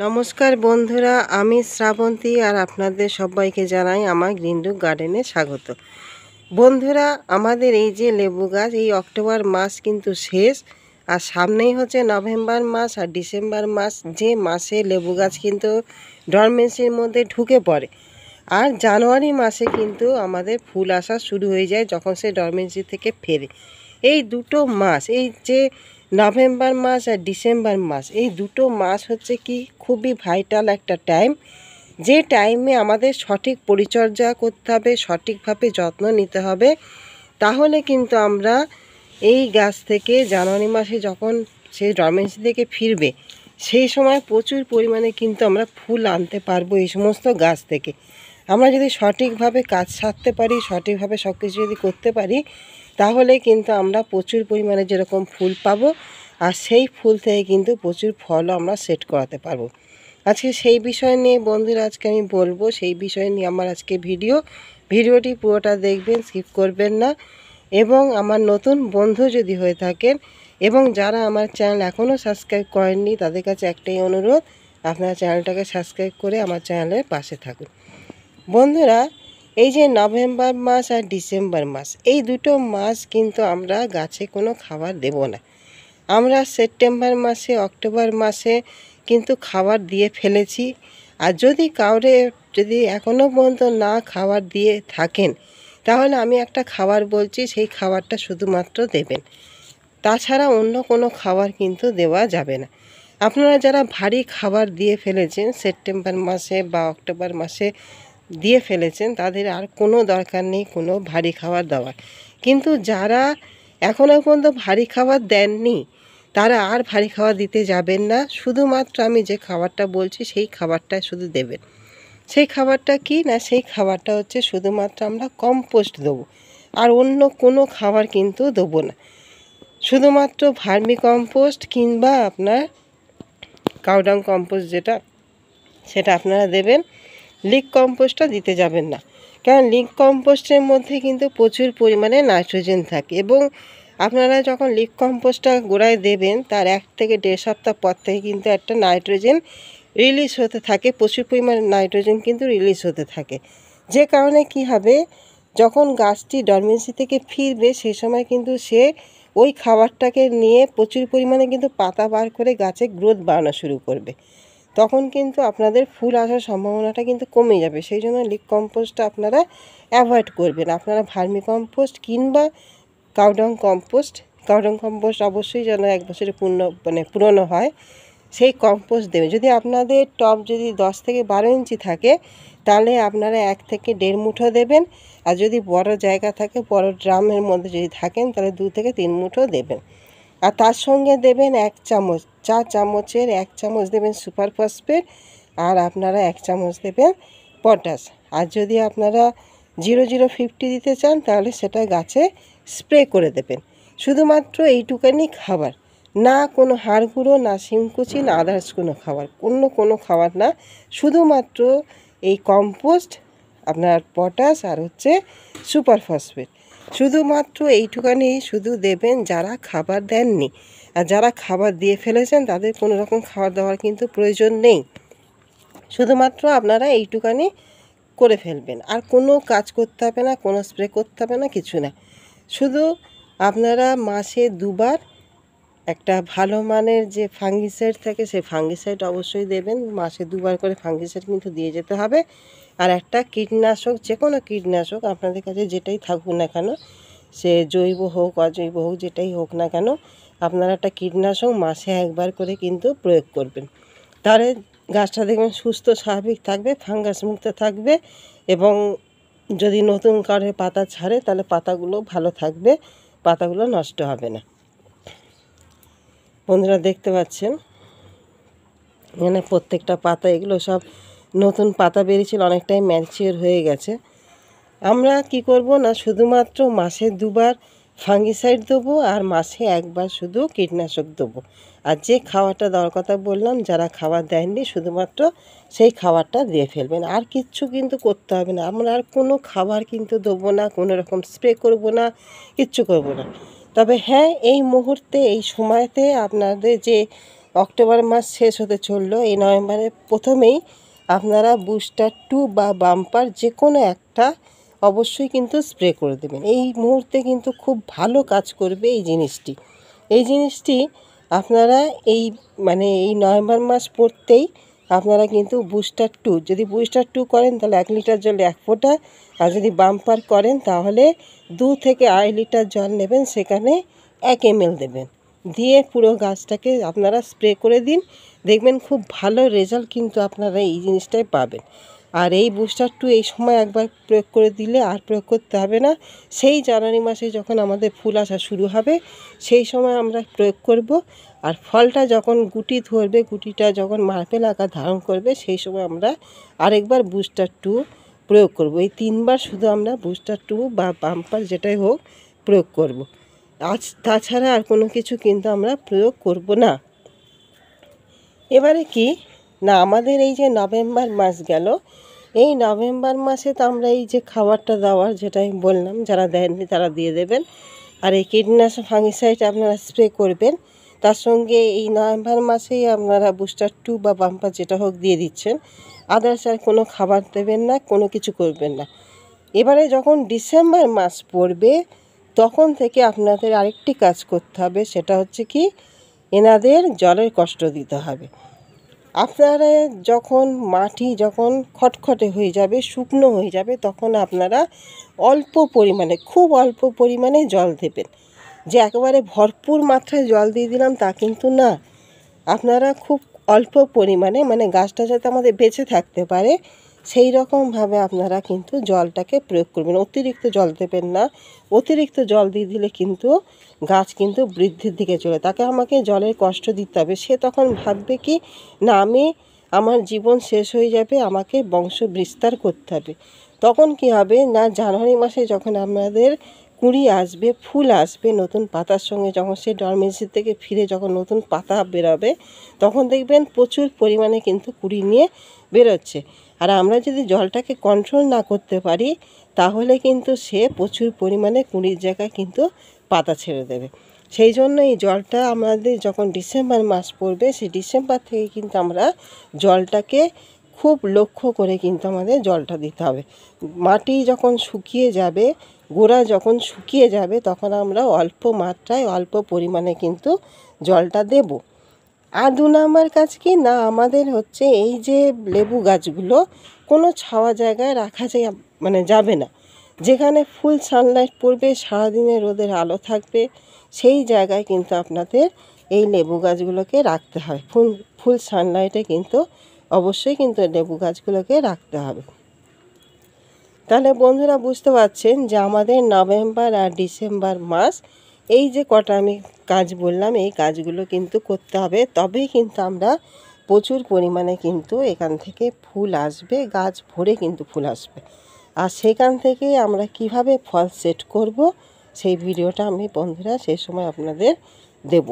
নমস্কার বন্ধুরা, আমি শ্রাবন্তী আর আপনাদের সবাইকে জানাই আমার গ্রিনরুট গার্ডেনে স্বাগত। বন্ধুরা, আমাদের এই যে লেবু গাছ, এই অক্টোবর মাস কিন্তু শেষ, আর সামনেই হচ্ছে নভেম্বর মাস আর ডিসেম্বর মাস, যে মাসে লেবু গাছ কিন্তু ডরমেন্সির মধ্যে ঢুকে পড়ে। আর জানুয়ারি মাসে কিন্তু আমাদের ফুল আসা শুরু হয়ে যায় যখন সে ডরমেন্সি থেকে ফেরে। এই দুটো মাস, এই যে নভেম্বর মাস আর ডিসেম্বর মাস, এই দুটো মাস হচ্ছে কি খুবই ভাইটাল একটা টাইম, যে টাইমে আমাদের সঠিক পরিচর্যা করতে হবে, সঠিকভাবে যত্ন নিতে হবে। তাহলে কিন্তু আমরা এই গাছ থেকে জানুয়ারি মাসে যখন সেই ডরমেন্সি থেকে ফিরবে, সেই সময় প্রচুর পরিমাণে কিন্তু আমরা ফুল আনতে পারবো এই সমস্ত গাছ থেকে। আমরা যদি সঠিকভাবে কাজ সারতে পারি, সঠিকভাবে সব কিছু যদি করতে পারি, তাহলে কিন্তু আমরা প্রচুর পরিমাণে যেরকম ফুল পাবো, আর সেই ফুল থেকে কিন্তু প্রচুর ফলও আমরা সেট করাতে পারবো। আজকে সেই বিষয় নিয়ে বন্ধুরা আজকে আমি বলবো, সেই বিষয় নিয়ে আমার আজকে ভিডিওটি পুরোটা দেখবেন, স্কিপ করবেন না। এবং আমার নতুন বন্ধু যদি হয়ে থাকেন এবং যারা আমার চ্যানেল এখনও সাবস্ক্রাইব করেননি, তাদের কাছে একটাই অনুরোধ, আপনারা চ্যানেলটাকে সাবস্ক্রাইব করে আমার চ্যানেলের পাশে থাকুন। বন্ধুরা, এই যে নভেম্বর মাস আর ডিসেম্বর মাস, এই দুটো মাস কিন্তু আমরা গাছে কোনো খাবার দেব না। আমরা সেপ্টেম্বর মাসে, অক্টোবর মাসে কিন্তু খাবার দিয়ে ফেলেছি। আর যদি যদি এখনও পর্যন্ত না খাবার দিয়ে থাকেন, তাহলে আমি একটা খাবার বলছি, সেই খাবারটা শুধুমাত্র দেবেন। তাছাড়া অন্য কোনো খাবার কিন্তু দেওয়া যাবে না। আপনারা যারা ভারী খাবার দিয়ে ফেলেছেন সেপ্টেম্বর মাসে বা অক্টোবর মাসে দিয়ে ফেলেছেন, তাদের আর কোনো দরকার নেই কোনো ভারী খাবার দেওয়ার। কিন্তু যারা এখনও পর্যন্ত ভারী খাবার দেননি, তারা আর ভারী খাবার দিতে যাবেন না। শুধুমাত্র আমি যে খাবারটা বলছি সেই খাবারটা শুধু দেবেন। সেই খাবারটা কি না, সেই খাবারটা হচ্ছে শুধুমাত্র আমরা কম্পোস্ট দেবো, আর অন্য কোনো খাবার কিন্তু দেবো না। শুধুমাত্র ভার্মি কম্পোস্ট কিংবা আপনার কাউডাং কম্পোস্ট সেটা আপনারা দেবেন। লিক কম্পোস্টটা দিতে যাবেন না, কারণ লিক কম্পোস্টের মধ্যে কিন্তু প্রচুর পরিমাণে নাইট্রোজেন থাকে, এবং আপনারা যখন লিক কম্পোস্টটা গোড়ায় দেবেন তার 1 থেকে 1.5 সপ্তাহ পর থেকে কিন্তু একটা নাইট্রোজেন রিলিজ হতে থাকে, প্রচুর পরিমাণে নাইট্রোজেন কিন্তু রিলিজ হতে থাকে। যে কারণে কি হবে, যখন গাছটি ডরমেন্সি থেকে ফিরবে সেই সময় কিন্তু সে ওই খাবারটাকে নিয়ে প্রচুর পরিমাণে কিন্তু পাতা বার করে গাছে গ্রোথ বাড়ানো শুরু করবে। তখন কিন্তু আপনাদের ফুল আসার সম্ভাবনাটা কিন্তু কমে যাবে। সেই জন্য লিক কম্পোস্টটা আপনারা অ্যাভয়েড করবেন। আপনারা ভার্মি কম্পোস্ট কিংবা কাউডাং কম্পোস্ট অবশ্যই যেন 1 বছরে পুরনো হয়, সেই কম্পোস্ট দেবেন। যদি আপনাদের টব যদি 10 থেকে 12 ইঞ্চি থাকে, তাহলে আপনারা 1 থেকে 1.5 মুঠো দেবেন। আর যদি বড় জায়গা থাকে, বড় ড্রামের মধ্যে যদি থাকেন, তাহলে 2 থেকে 3 মুঠো দেবেন। আর তার সঙ্গে দেবেন 1 চামচ, চা চামচের 1 চামচ দেবেন সুপার ফসফেট, আর আপনারা 1 চামচ দেবেন পটাশ। আর যদি আপনারা 0050 দিতে চান, তাহলে সেটা গাছে স্প্রে করে দেবেন। শুধুমাত্র এইটুকানি খাবার, না কোনো হাড় গুঁড়ো, না শিংকুচি, না আদার্স কোনো খাবার, অন্য কোনো খাবার না। শুধুমাত্র এই কম্পোস্ট, আপনার পটাশ আর হচ্ছে সুপার ফসফেট, শুধুমাত্র এইটুকানি শুধু দেবেন যারা খাবার দেননি। আর যারা খাবার দিয়ে ফেলেছেন তাদের কোনো রকম খাবার দেওয়ার কিন্তু প্রয়োজন নেই। শুধুমাত্র আপনারা এইটুকানি করে ফেলবেন, আর কোনো কাজ করতে হবে না, কোনো স্প্রে করতে হবে না, কিছু না। শুধু আপনারা মাসে 2 বার একটা ভালো মানের যে ফাঙ্গিসাইড থাকে, সেই ফাঙ্গিসাইড অবশ্যই দেবেন। মাসে 2 বার করে ফাঙ্গিসাইড কিন্তু দিয়ে যেতে হবে। আর একটা কীটনাশক, যে কোনো কীটনাশক আপনাদের কাছে যেটাই থাকুক না কেন, সে জৈব হোক অজৈব হোক, যেটাই হোক না কেন, আপনারা একটা কীটনাশক মাসে 1 বার করে কিন্তু প্রয়োগ করবেন। তাহলে গাছটা দেখবেন সুস্থ স্বাভাবিক থাকবে, ফাঙ্গাস মুক্ত থাকবে, এবং যদি নতুন করে পাতা ছাড়ে তাহলে পাতাগুলো ভালো থাকবে, পাতাগুলো নষ্ট হবে না। বন্ধুরা দেখতে পাচ্ছেন এখানে প্রত্যেকটা পাতা, এগুলো সব নতুন পাতা বেরিয়েছিল, অনেকটাই ম্যাচিওর হয়ে গেছে। আমরা কি করব না, শুধুমাত্র মাসে 2 বার ফাঙ্গিসাইড দেবো, আর মাসে 1 বার শুধু কীটনাশক দেবো। আর যে খাবারটা দেওয়ার কথা বললাম, যারা খাবার দেননি, শুধুমাত্র সেই খাবারটা দিয়ে ফেলবেন। আর কিচ্ছু কিন্তু করতে হবে না। আমরা আর কোনো খাবার কিন্তু দেবো না, কোনো রকম স্প্রে করব না, কিচ্ছু করব না। তবে হ্যাঁ, এই মুহূর্তে এই সময়তে আপনাদের যে অক্টোবর মাস শেষ হতে চললো, এই নভেম্বরের প্রথমেই আপনারা বুস্টার 2 বা বাম্পার যে কোনো একটা অবশ্যই কিন্তু স্প্রে করে দেবেন। এই মুহূর্তে কিন্তু খুব ভালো কাজ করবে এই জিনিসটি আপনারা এই নভেম্বর মাস পড়তেই আপনারা কিন্তু বুস্টার 2, যদি বুস্টার 2 করেন তাহলে 1 লিটার জলে 1 ফোঁটা, আর যদি বাম্পার করেন তাহলে 2 থেকে 2.5 লিটার জল নেবেন, সেখানে 1 ml দেবেন, দিয়ে পুরো গাছটাকে আপনারা স্প্রে করে দিন। দেখবেন খুব ভালো রেজাল্ট কিন্তু আপনারা এই জিনিসটাই পাবেন। আর এই বুস্টার 2 এই সময় একবার প্রয়োগ করে দিলে আর প্রয়োগ করতে হবে না। সেই জানুয়ারি মাসে যখন আমাদের ফুল আসা শুরু হবে সেই সময় আমরা প্রয়োগ করব। আর ফলটা যখন গুটি ধরবে, গুটিটা যখন মার্বেল আকার ধারণ করবে, সেই সময় আমরা আরেকবার বুস্টার 2 প্রয়োগ করব। এই 3 বার শুধু আমরা বুস্টার 2 বা বাম্পার যেটাই হোক প্রয়োগ করব। তাছাড়া আর কোনো কিছু কিন্তু আমরা প্রয়োগ করব না। এবারে কি না, আমাদের এই যে নভেম্বর মাস গেল, এই নভেম্বর মাসে তো আমরা এই যে খাবারটা দেওয়ার যেটা আমি বললাম, যারা দেননি তারা দিয়ে দেবেন। আর এই কীটনাশক ফাঙ্গিসাইড আপনারা স্প্রে করবেন। তার সঙ্গে এই নভেম্বর মাসেই আপনারা বুস্টার 2 বা বাম্পার যেটা হোক দিয়ে দিচ্ছেন। আদার্স আর কোনো খাবার দেবেন না, কোনো কিছু করবেন না। এবারে যখন ডিসেম্বর মাস পড়বে তখন থেকে আপনাদের আরেকটি কাজ করতে হবে, সেটা হচ্ছে কি, এনাদের জলের কষ্ট দিতে হবে। আপনারা যখন মাটি যখন খটখটে হয়ে যাবে, শুকনো হয়ে যাবে, তখন আপনারা অল্প পরিমাণে, খুব অল্প পরিমাণে জল দেবেন। যে একেবারে ভরপুর মাত্রায় জল দিয়ে দিলাম তা কিন্তু না, আপনারা খুব অল্প পরিমাণে, মানে গাছটা যাতে আমাদের বেঁচে থাকতে পারে সেই রকমভাবে আপনারা কিন্তু জলটাকে প্রয়োগ করবেন। অতিরিক্ত জল দেবেন না। অতিরিক্ত জল দিয়ে দিলে কিন্তু গাছ কিন্তু বৃদ্ধির দিকে চলে, তাকে আমাকে জলের কষ্ট দিতে হবে। সে তখন ভাববে কি না, আমার জীবন শেষ হয়ে যাবে, আমাকে বংশ বিস্তার করতে হবে। তখন কি হবে না, জানুয়ারি মাসে যখন আমাদের কুঁড়ি আসবে, ফুল আসবে, নতুন পাতার সঙ্গে যখন সে ডরমেন্সি থেকে ফিরে যখন নতুন পাতা বেরোবে, তখন দেখবেন প্রচুর পরিমাণে কিন্তু কুঁড়ি নিয়ে বেরোচ্ছে। আর আমরা যদি জলটাকে কন্ট্রোল না করতে পারি তাহলে কিন্তু সে প্রচুর পরিমাণে কুঁড়ির জায়গায় কিন্তু পাতা ছেড়ে দেবে। সেই জন্য এই জলটা আমাদের যখন ডিসেম্বর মাস পড়বে, সেই ডিসেম্বর থেকে কিন্তু আমরা জলটাকে খুব লক্ষ্য করে কিন্তু আমাদের জলটা দিতে হবে। মাটি যখন শুকিয়ে যাবে, গোড়া যখন শুকিয়ে যাবে, তখন আমরা অল্প মাত্রায় অল্প পরিমাণে কিন্তু জলটা দেব। আর 2 নাম্বার কাজ কি না, আমাদের হচ্ছে এই যে লেবু গাছগুলো কোনো ছাওয়া জায়গায় রাখা যাবে না। যেখানে ফুল সানলাইট পড়বে, সারাদিনে রোদের আলো থাকবে, সেই জায়গায় কিন্তু আপনাদের এই লেবু গাছগুলোকে রাখতে হয়। ফুল সানলাইটে কিন্তু অবশ্যই কিন্তু লেবু গাছগুলোকে রাখতে হবে। তাহলে বন্ধুরা বুঝতে পারছেন যে আমাদের নভেম্বর আর ডিসেম্বর মাস এই যে কটা আমি কাজ বললাম, এই কাজগুলো কিন্তু করতে হবে, তবেই কিন্তু আমরা প্রচুর পরিমাণে কিন্তু এখান থেকে ফুল আসবে, গাছ ভরে কিন্তু ফুল আসবে। আর সেখান থেকে আমরা কিভাবে ফল সেট করব সেই ভিডিওটা আমি বন্ধুরা সেই সময় আপনাদের দেব।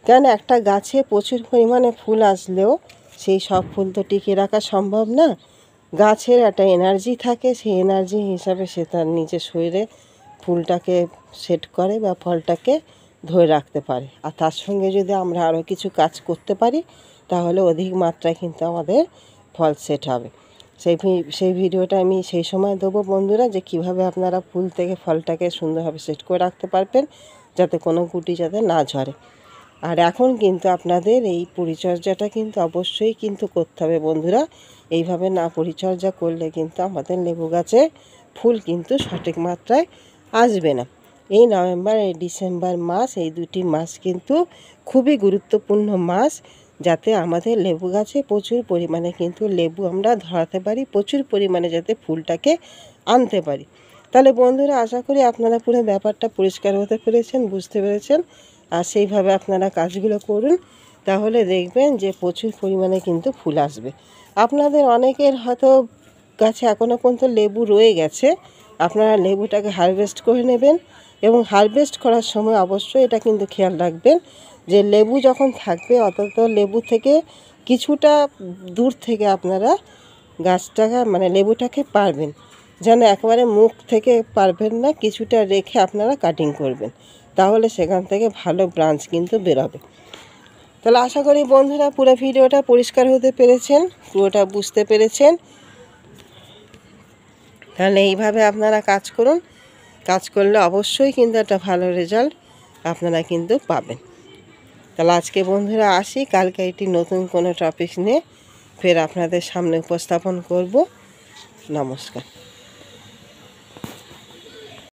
কেন একটা গাছে প্রচুর পরিমাণে ফুল আসলেও সেই সব ফুল তো টিকিয়ে রাখা সম্ভব না। গাছের একটা এনার্জি থাকে, সেই এনার্জি হিসাবে সে তার নিজের শরীরে ফুলটাকে সেট করে বা ফলটাকে ধরে রাখতে পারে। আর তার সঙ্গে যদি আমরা আরও কিছু কাজ করতে পারি তাহলে অধিক মাত্রায় কিন্তু আমাদের ফল সেট হবে। সেই ভিডিওটা আমি সেই সময় দেবো বন্ধুরা, যে কিভাবে আপনারা ফুল থেকে ফলটাকে সুন্দরভাবে সেট করে রাখতে পারবেন যাতে কোনো গুটি যাতে না ঝরে। আর এখন কিন্তু আপনাদের এই পরিচর্যাটা কিন্তু অবশ্যই কিন্তু করতে হবে বন্ধুরা। এইভাবে না পরিচর্যা করলে কিন্তু আমাদের লেবু গাছে ফুল কিন্তু সঠিক মাত্রায় আসবে না। এই নভেম্বর এই ডিসেম্বর মাস, এই 2টি মাস কিন্তু খুবই গুরুত্বপূর্ণ মাস, যাতে আমাদের লেবু গাছে প্রচুর পরিমাণে কিন্তু লেবু আমরা ধরাতে পারি, প্রচুর পরিমাণে যাতে ফুলটাকে আনতে পারি। তাহলে বন্ধুরা আশা করি আপনারা পুরো ব্যাপারটা পরিষ্কার হতে পেরেছেন, বুঝতে পেরেছেন। আর সেইভাবে আপনারা কাজগুলো করুন, তাহলে দেখবেন যে প্রচুর পরিমাণে কিন্তু ফুল আসবে। আপনাদের অনেকের হয়তো গাছে এখনও পর্যন্ত লেবু রয়ে গেছে, আপনারা লেবুটাকে হারভেস্ট করে নেবেন। এবং হারভেস্ট করার সময় অবশ্যই এটা কিন্তু খেয়াল রাখবেন যে লেবু যখন থাকবে অন্তত লেবু থেকে কিছুটা দূর থেকে আপনারা গাছটাকে লেবুটাকে পারবেন, যেন একেবারে মুখ থেকে পারবেন না, কিছুটা রেখে আপনারা কাটিং করবেন, তাহলে সেখান থেকে ভালো ব্রাঞ্চ কিন্তু বেরোবে। তাহলে আশা করি বন্ধুরা পুরো ভিডিওটা পরিষ্কার হতে পেরেছেন, পুরোটা বুঝতে পেরেছেন। তাহলে এইভাবে আপনারা কাজ করুন, কাজ করলে অবশ্যই কিন্তু একটা ভালো রেজাল্ট আপনারা কিন্তু পাবেন। তাহলে আজকে বন্ধুরা আসি, কালকে একটি নতুন কোনো টপিক নিয়ে ফের আপনাদের সামনে উপস্থাপন করব। নমস্কার।